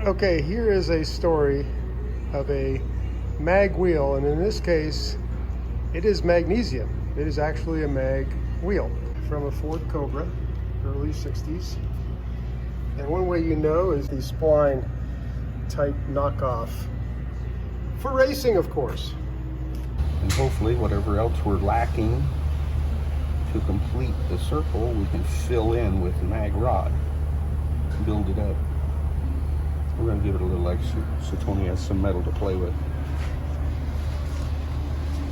Okay, here is a story of a mag wheel, and in this case, it is magnesium. It is actually a mag wheel from a Ford Cobra, early 60s. And one way you know is the spline type knockoff. For racing, of course. And hopefully whatever else we're lacking to complete the circle, we can fill in with mag rod, build it up. We're going to give it a little extra so Tony has some metal to play with.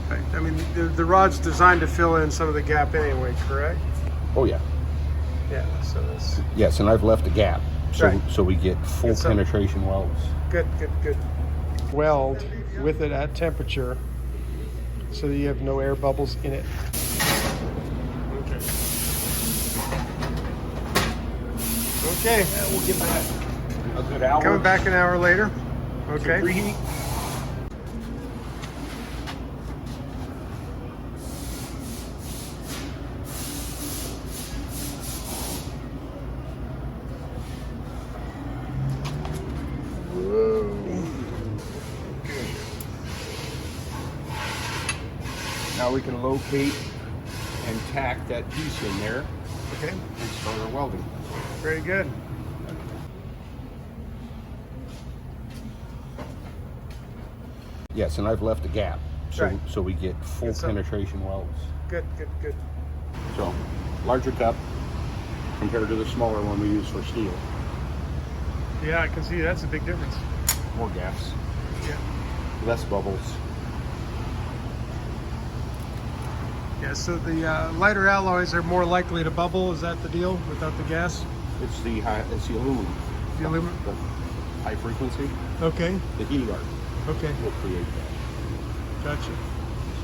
I mean, the rod's designed to fill in some of the gap anyway, correct? Oh yeah. Yeah, so that's... Yes, and I've left a gap so, right. so we get full penetration welds. Good. Weld with it at temperature so that you have no air bubbles in it. Okay. We'll give that a good hour. Coming back an hour later. Okay. So preheat. Now we can locate and tack that piece in there. Okay. And start our welding. Very good. Yes, and I've left a gap so we get full penetration welds. Good. So, larger cup compared to the smaller one we use for steel. Yeah, I can see that's a big difference. More gas. Yeah. Less bubbles. Yeah, so the lighter alloys are more likely to bubble. Is that the deal without the gas? It's the aluminum. The aluminum? The high frequency. Okay. The heat guard Okay. will create that. Gotcha.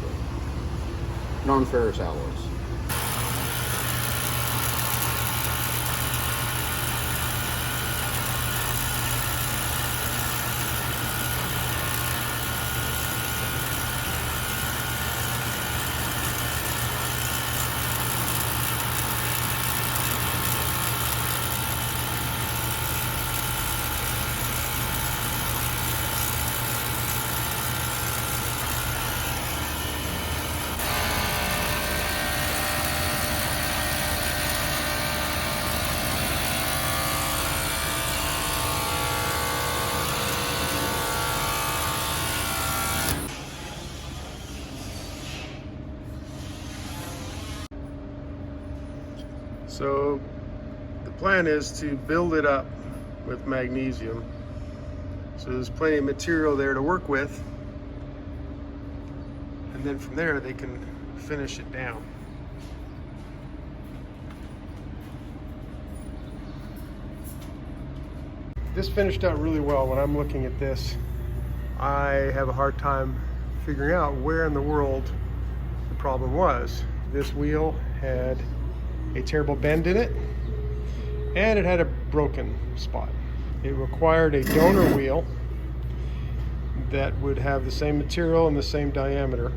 So, non-ferrous alloys. So the plan is to build it up with magnesium. So there's plenty of material there to work with. And then from there they can finish it down. This finished out really well. When I'm looking at this, I have a hard time figuring out where in the world the problem was. This wheel had a terrible bend in it, and it had a broken spot. It required a donor wheel that would have the same material and the same diameter.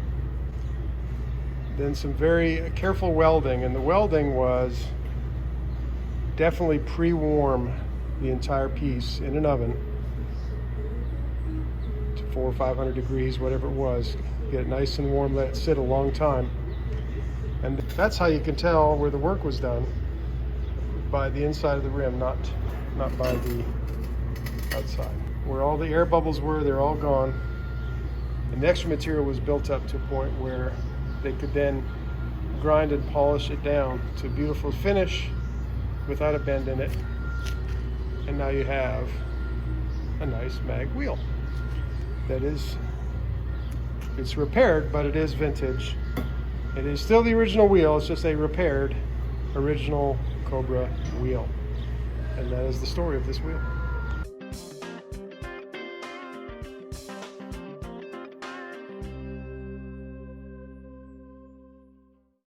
Then some very careful welding, and the welding was definitely pre-warm the entire piece in an oven to 400 or 500 degrees, whatever it was. Get it nice and warm, let it sit a long time. And that's how you can tell where the work was done, by the inside of the rim, not by the outside. Where all the air bubbles were, they're all gone. And the extra material was built up to a point where they could then grind and polish it down to a beautiful finish without a bend in it. And now you have a nice mag wheel. That is, it's repaired, but it is vintage. It is still the original wheel, it's just a repaired original Cobra wheel. And that is the story of this wheel.